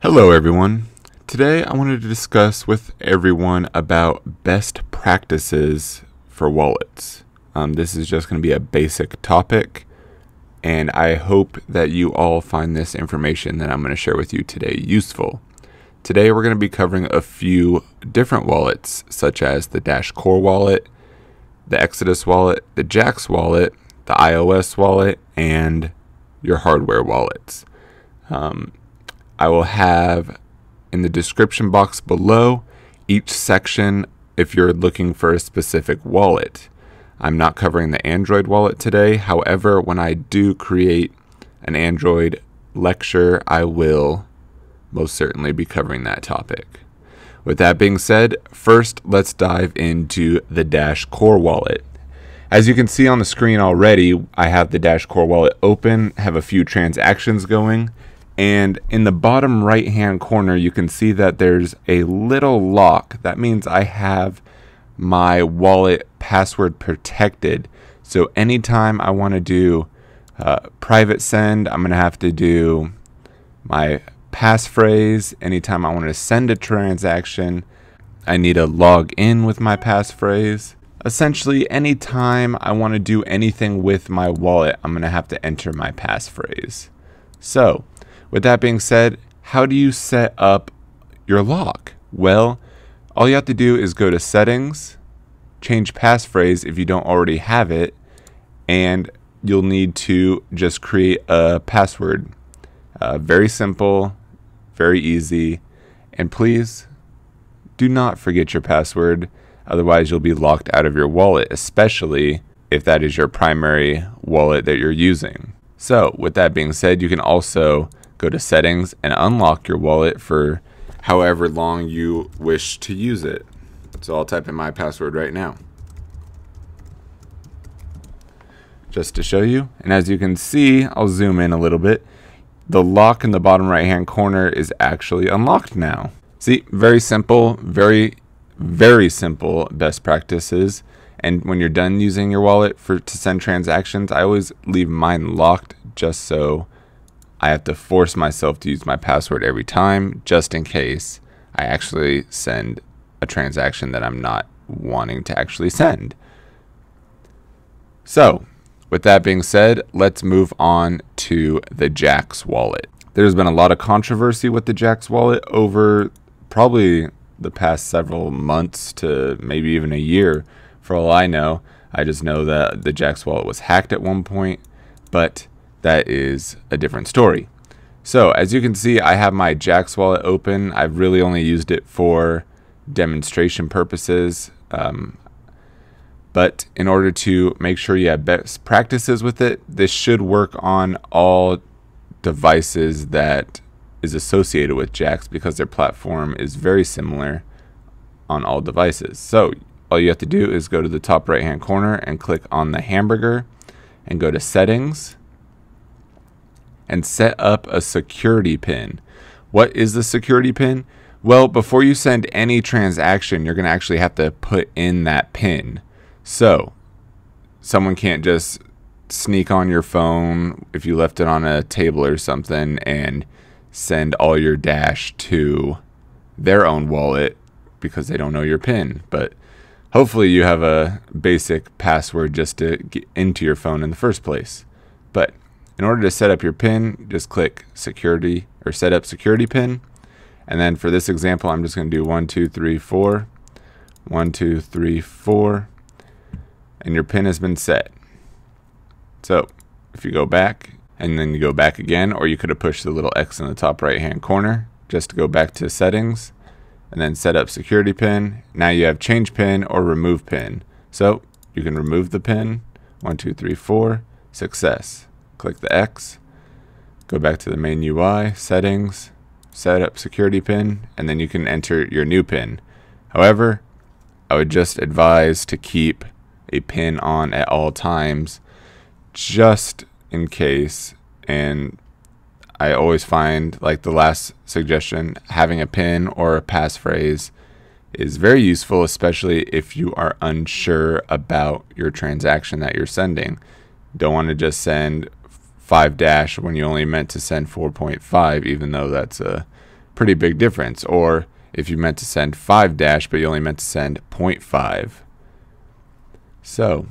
Hello everyone. Today I wanted to discuss with everyone about best practices for wallets. This is just going to be a basic topic, and I hope that you all find this information that I'm going to share with you today useful. Today we're going to be covering a few different wallets, such as the Dash Core wallet, the Exodus wallet, the Jaxx wallet, the iOS wallet, and your hardware wallets. I will have in the description box below each section if you're looking for a specific wallet. I'm not covering the Android wallet today. However, when I do create an Android lecture, I will most certainly be covering that topic. With that being said, first let's dive into the Dash Core wallet. As you can see on the screen already, I have the Dash Core wallet open, have a few transactions going. And in the bottom right hand corner, you can see that there's a little lock. That means I have my wallet password protected. So anytime I want to do private send, I'm going to have to do my passphrase. Anytime I want to send a transaction, I need to log in with my passphrase. Essentially, anytime I want to do anything with my wallet, I'm going to have to enter my passphrase. So, with that being said, how do you set up your lock? Well, all you have to do is go to Settings, change passphrase if you don't already have it, and you'll need to just create a password. Very simple, very easy, and please do not forget your password, otherwise you'll be locked out of your wallet, especially if that is your primary wallet that you're using. So, with that being said, you can also go to Settings and unlock your wallet for however long you wish to use it. So I'll type in my password right now, just to show you. And as you can see, I'll zoom in a little bit. The lock in the bottom right hand corner is actually unlocked now. See, very simple, very simple best practices. And when you're done using your wallet to send transactions, I always leave mine locked just so I have to force myself to use my password every time, just in case I actually send a transaction that I'm not wanting to actually send. So, with that being said, let's move on to the Jaxx wallet. There's been a lot of controversy with the Jaxx wallet over probably the past several months to maybe even a year. For all I know, I just know that the Jaxx wallet was hacked at one point, but that is a different story. So as you can see, I have my Jaxx wallet open. I've really only used it for demonstration purposes. But in order to make sure you have best practices with it, this should work on all devices that is associated with Jaxx because their platform is very similar on all devices. So all you have to do is go to the top right hand corner and click on the hamburger and go to Settings and set up a security pin. What is the security pin? Well, before you send any transaction, you're going to actually have to put in that pin. So someone can't just sneak on your phone if you left it on a table or something and send all your Dash to their own wallet because they don't know your pin. But hopefully you have a basic password just to get into your phone in the first place. But in order to set up your PIN, just click security or set up security PIN. And then for this example, I'm just going to do 1, 2, 3, 4, 1, 2, 3, 4, and your PIN has been set. So if you go back and then you go back again, or you could have pushed the little X in the top right hand corner just to go back to settings and then set up security PIN. Now you have change PIN or remove PIN. So you can remove the PIN. 1, 2, 3, 4, success. Click the X, go back to the main UI, settings, set up security PIN, and then you can enter your new PIN. However, I would just advise to keep a PIN on at all times just in case. And I always find, like the last suggestion, having a PIN or a passphrase is very useful, especially if you are unsure about your transaction that you're sending. Don't want to just send 5 dash when you only meant to send 4.5, even though that's a pretty big difference. Or if you meant to send 5 dash, but you only meant to send 0.5. So,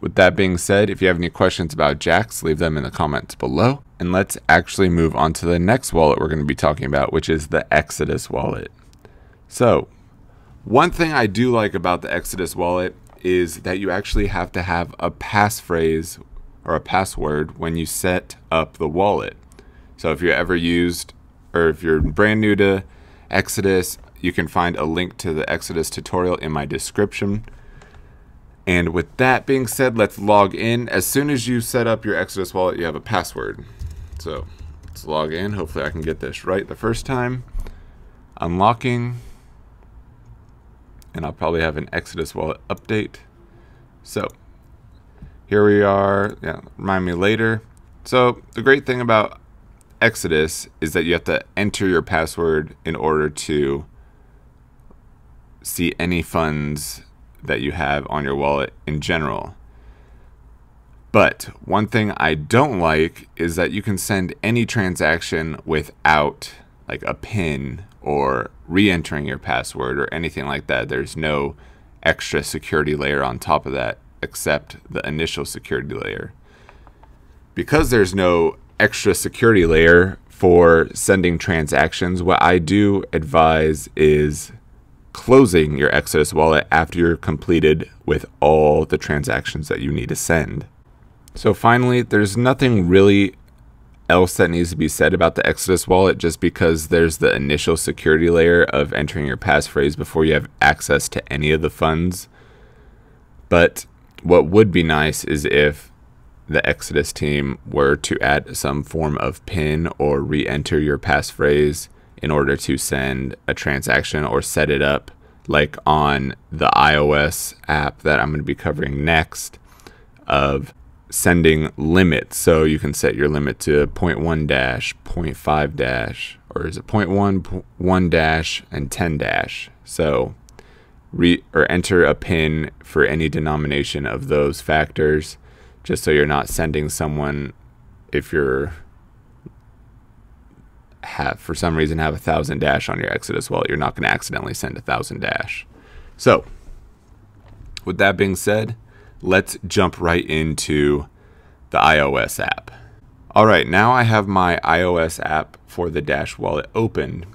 with that being said, if you have any questions about Jaxx, leave them in the comments below. And let's actually move on to the next wallet we're going to be talking about, which is the Exodus wallet. So, one thing I do like about the Exodus wallet is that you actually have to have a passphrase or a password when you set up the wallet. So if you're ever used, or if you're brand new to Exodus, you can find a link to the Exodus tutorial in my description. And with that being said, let's log in. As soon as you set up your Exodus wallet, you have a password. So let's log in. Hopefully I can get this right the first time. Unlocking. And I'll probably have an Exodus wallet update. So here we are. Yeah, remind me later. So the great thing about Exodus is that you have to enter your password in order to see any funds that you have on your wallet in general. But one thing I don't like is that you can send any transaction without like a PIN or re-entering your password or anything like that. There's no extra security layer on top of that except the initial security layer. Because there's no extra security layer for sending transactions, what I do advise is closing your Exodus wallet after you're completed with all the transactions that you need to send. So finally, there's nothing really else that needs to be said about the Exodus wallet, just because there's the initial security layer of entering your passphrase before you have access to any of the funds. But what would be nice is if the Exodus team were to add some form of PIN or re-enter your passphrase in order to send a transaction, or set it up like on the iOS app that I'm going to be covering next, of sending limits. So you can set your limit to 0.1 dash, 0.5 dash, or is it 0.1, 1 dash, and 10 dash. So enter a PIN for any denomination of those factors, just so you're not sending someone, if you're for some reason have 1,000 dash on your Exodus wallet, you're not going to accidentally send 1,000 dash. So with that being said, let's jump right into the iOS app. All right, now I have my iOS app for the Dash wallet opened.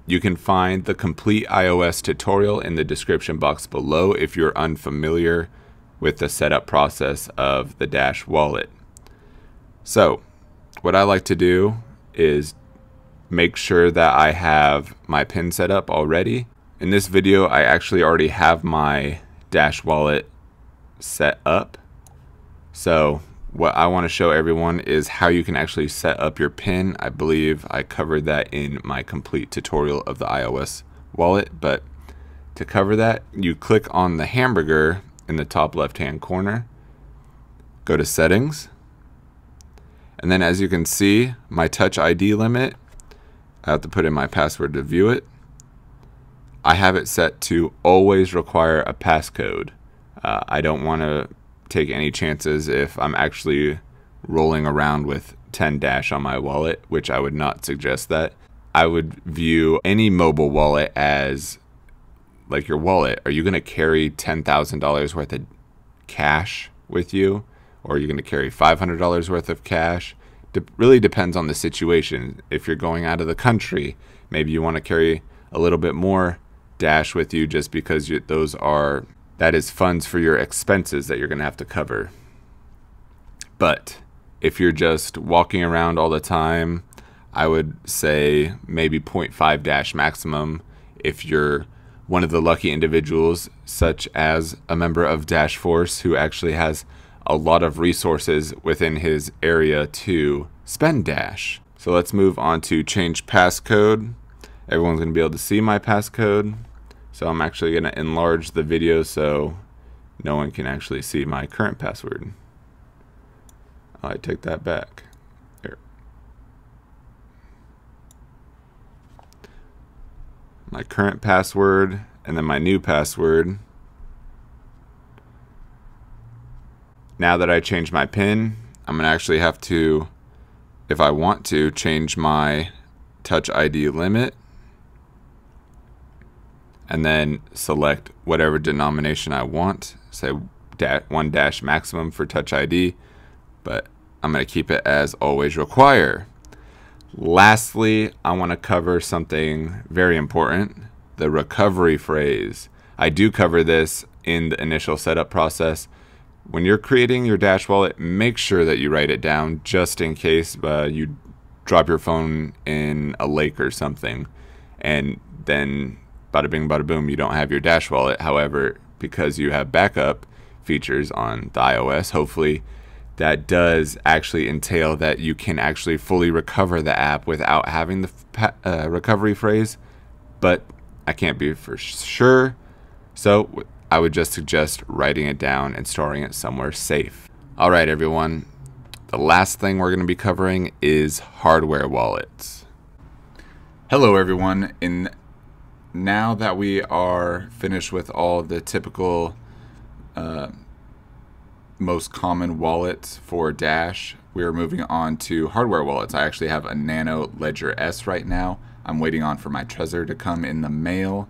You can find the complete iOS tutorial in the description box below if you're unfamiliar with the setup process of the Dash wallet. So what I like to do is make sure that I have my PIN set up already. In this video, I actually already have my Dash wallet set up. So what I want to show everyone is how you can actually set up your PIN. I believe I covered that in my complete tutorial of the iOS wallet, but to cover that, you click on the hamburger in the top left hand corner, go to settings, and then as you can see, my Touch ID limit, I have to put in my password to view it. I have it set to always require a passcode. I don't want to take any chances if I'm actually rolling around with 10 dash on my wallet, which I would not suggest that. I would view any mobile wallet as like your wallet. Are you going to carry $10,000 worth of cash with you? Or are you going to carry $500 worth of cash? Really depends on the situation. If you're going out of the country, maybe you want to carry a little bit more dash with you, just because that is funds for your expenses that you're going to have to cover. But if you're just walking around all the time, I would say maybe 0.5 dash maximum if you're one of the lucky individuals, such as a member of Dash Force who actually has a lot of resources within his area to spend dash. So let's move on to change passcode. Everyone's going to be able to see my passcode. So I'm actually going to enlarge the video so no one can actually see my current password. I take that back. Here. My current password and then my new password. Now that I changed my PIN, I'm going to actually have to, if I want to, change my Touch ID limit. and then select whatever denomination I want. Say 1 maximum for Touch ID, but I'm going to keep it as always require. Lastly, I want to cover something very important, the recovery phrase. I do cover this in the initial setup process. When you're creating your Dash wallet, make sure that you write it down just in case you drop your phone in a lake or something, and then bada bing bada boom, you don't have your Dash wallet. However, because you have backup features on the iOS, hopefully that does actually entail that you can actually fully recover the app without having the recovery phrase, but I can't be for sure, so I would just suggest writing it down and storing it somewhere safe. Alright everyone, the last thing we're going to be covering is hardware wallets. Hello everyone, now that we are finished with all the typical most common wallets for Dash, we are moving on to hardware wallets. I actually have a Nano Ledger S right now. I'm waiting on for my Trezor to come in the mail,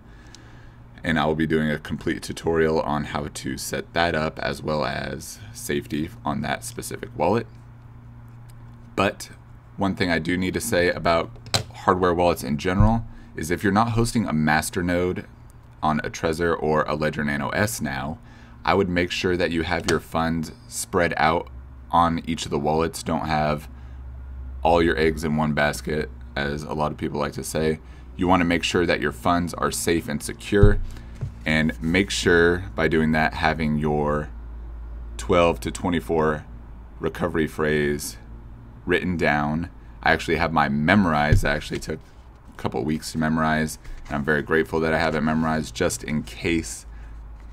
and I will be doing a complete tutorial on how to set that up as well as safety on that specific wallet. But one thing I do need to say about hardware wallets in general is if you're not hosting a masternode on a Trezor or a Ledger Nano S now, I would make sure that you have your funds spread out on each of the wallets. Don't have all your eggs in one basket, as a lot of people like to say. You want to make sure that your funds are safe and secure, and make sure by doing that having your 12 to 24 recovery phrase written down. I actually have mine memorized. I actually took a couple weeks to memorize, and I'm very grateful that I have it memorized just in case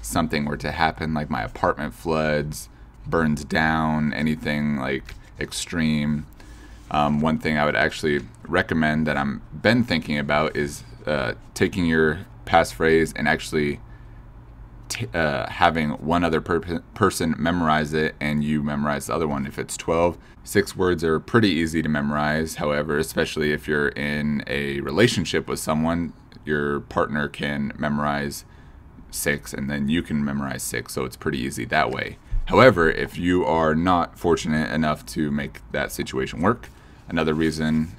something were to happen, like my apartment floods, burns down, anything like extreme. One thing I would actually recommend that I'm been thinking about is taking your passphrase and actually having one other person memorize it and you memorize the other one. If it's 12, 6 words are pretty easy to memorize. However, especially if you're in a relationship with someone, your partner can memorize 6 and then you can memorize 6, so it's pretty easy that way. However, if you are not fortunate enough to make that situation work, another thing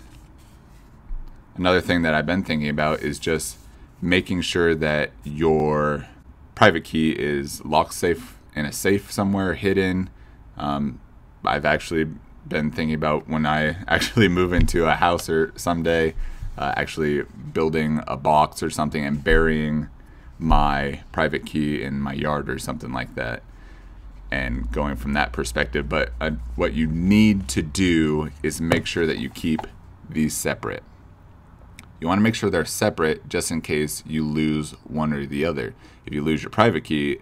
that I've been thinking about is just making sure that your private key is lock safe in a safe somewhere hidden. I've actually been thinking about when I actually move into a house or someday, actually building a box or something and burying my private key in my yard or something like that, and going from that perspective. But what you need to do is make sure that you keep these separate. You want to make sure they're separate just in case you lose one or the other. If you lose your private key,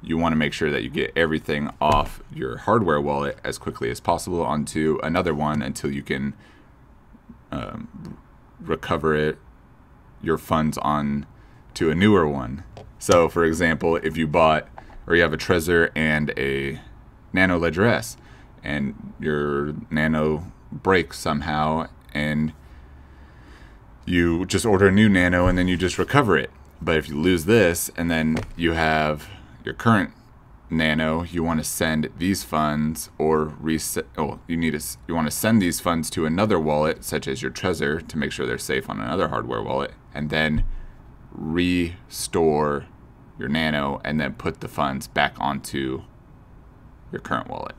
you want to make sure that you get everything off your hardware wallet as quickly as possible onto another one until you can recover your funds on to a newer one. So for example, if you bought or you have a Trezor and a Nano Ledger S and your Nano breaks somehow and you just order a new Nano and then you just recover it. But if you lose this and then you have your current Nano, you want to send these funds or reset. Oh, you want to send these funds to another wallet, such as your Trezor, to make sure they're safe on another hardware wallet, and then restore your Nano and then put the funds back onto your current wallet.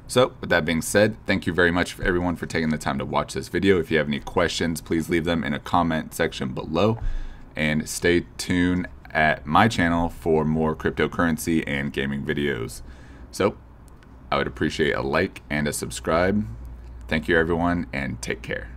So with that being said, thank you very much everyone for taking the time to watch this video. If you have any questions, please leave them in a comment section below, and stay tuned at my channel for more cryptocurrency and gaming videos. So I would appreciate a like and a subscribe. Thank you everyone, and take care.